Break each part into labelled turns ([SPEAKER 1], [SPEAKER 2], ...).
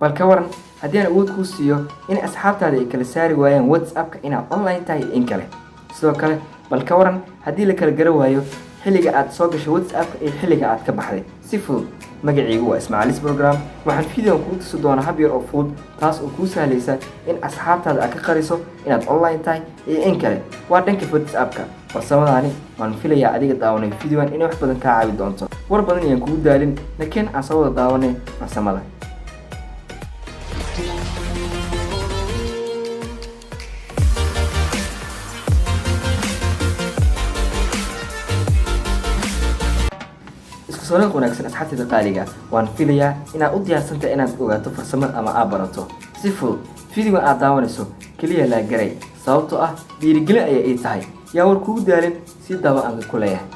[SPEAKER 1] bal ka waran haddii aan awood kuu siiyo in asxaabtaada ay kala saari waayaan WhatsApp-ka inaad online tahay iyo in kale. sidoo kale bal ka waran haddii la kala garan waayo xilliga aad soo gashay WhatsApp-ka iyo xilliga aad ka baxday. si fudud magacaygu waa Ismaaciilis Program. waxaan fiidiyoon kuu tusi doonaa hab yar oo fudud taas oo kuu sahlaysa in asxaabtaada aad ka qariso inaad online tahay iyo in kale. waa dhanka WhatsApp-ka. farsamadaani waan filayaa adiga daawanay fiidiyoon inay wax badan kaa caawi doonto. war badan ayaan kugu daalin, laakiin aan soo wada daawanay farsamada. isku soo wanaagsan asxaabtayda qaaliga. waan filayaa inaad u diyaarsantahay inaad ogaato farsamada ama aad barato. si fudud fiidiyoon aad daawanayso kaliya la garay, sababtoo ah dhiirigelin ayay ii tahay. yaa war kugu daalin si daba aan ku leeyahay.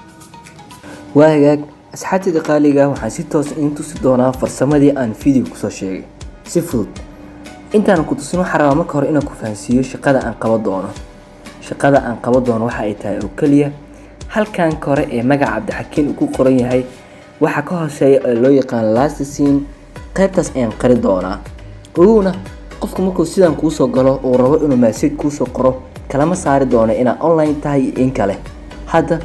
[SPEAKER 1] waa hagaag asxaabtayda qaaliga, waxaan si toos idin tusi doonaa farsamadii aan fiidiyo kusoo sheegay. si fudud intaan ku tusin waxaan rabaa marka hore inaan ku fahansiiyo shaqada aan qaban doono. shaqada aan qaban doono waxa ay tahay oo kaliya halkan kore ee magaca Cabdixakiin uu ku qoran yahay waxa ka hooseeya oo loo yaqaan last scene. qaybtaas ayaan qari doonaa. ogowna qofku markuu sidan kuu soo galo oo rabo inuu message kuu soo qoro kalama saari doono inaad online tahay iyo in kale. hadda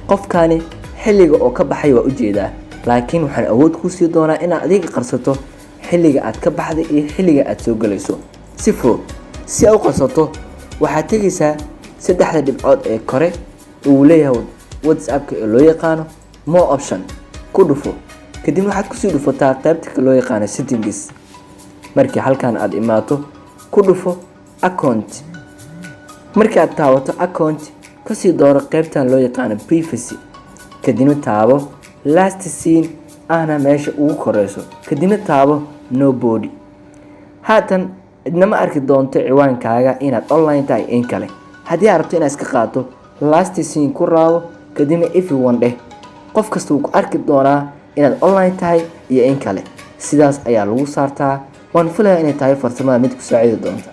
[SPEAKER 1] qofkaani xilliga oo ka baxay waa u jeedaa, laakiin waxaan awood kuu sii doonaa inaad adiga qarsato xilliga aad ka baxday iyo xilliga aad soo galayso. si fudud si aad u qarsato waxaad tegaysaa saddexda dhibcood ee kore uu leeyahay WhatsApp-ka ee loo yaqaano more option. ku dhufo kadib waxaad kusii dhufataa qaybta loo yaqaano settings. markii halkan aad imaato ku dhufo account. markii aad taabato account kasii dooro qaybtan loo yaqaano privacy. kadibna taabo last scene ahna meesha ugu koreyso. kadibna taabo nobody. haatan idnama arki doonto ciwaankaaga inaad online tahay in kale. haddii aad rabto inaad iska qaato last scene ku raabo kadibna everyone dheh. qof kasta wuu ku arki doonaa inaad online tahay iyo in kale. sidaas ayaa lagu saartaa. waan filayaa inay tahay farsamada mid ku saaciidi doonta.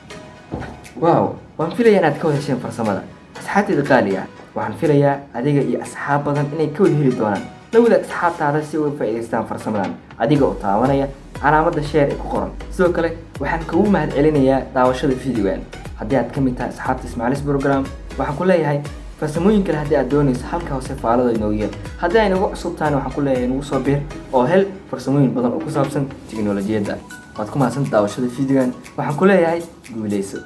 [SPEAKER 1] waaw, waan filayaa inaad ka wada hesheen farsamada. asxaabtayda qaaliga, waxaan filayaa adiga iyo asxaab badan inay ka wada heli doonaan. la wadaag asxaabtaada si ay uga faa'iidaystaan farsamadan adiga oo taabanaya calaamadda share ee ku qoran. sidoo kale waxaan kugu mahadcelinayaa daawashada fiidiyogan. haddii aad ka mid tahay asxaabta Ismaaciilis Program, waxaan ku leeyahay farsamooyin kale haddii aad doonayso halka hoose faalada inoogu yar. haddii ay nagu cusub tahay waxaan ku leeyahay nagu soo biir oo hel farsamooyin badan oo ku saabsan tiknoolajiyadda. waad ku mahadsan daawashada fiidiyogan. waxaan ku leeyahay guuleyso.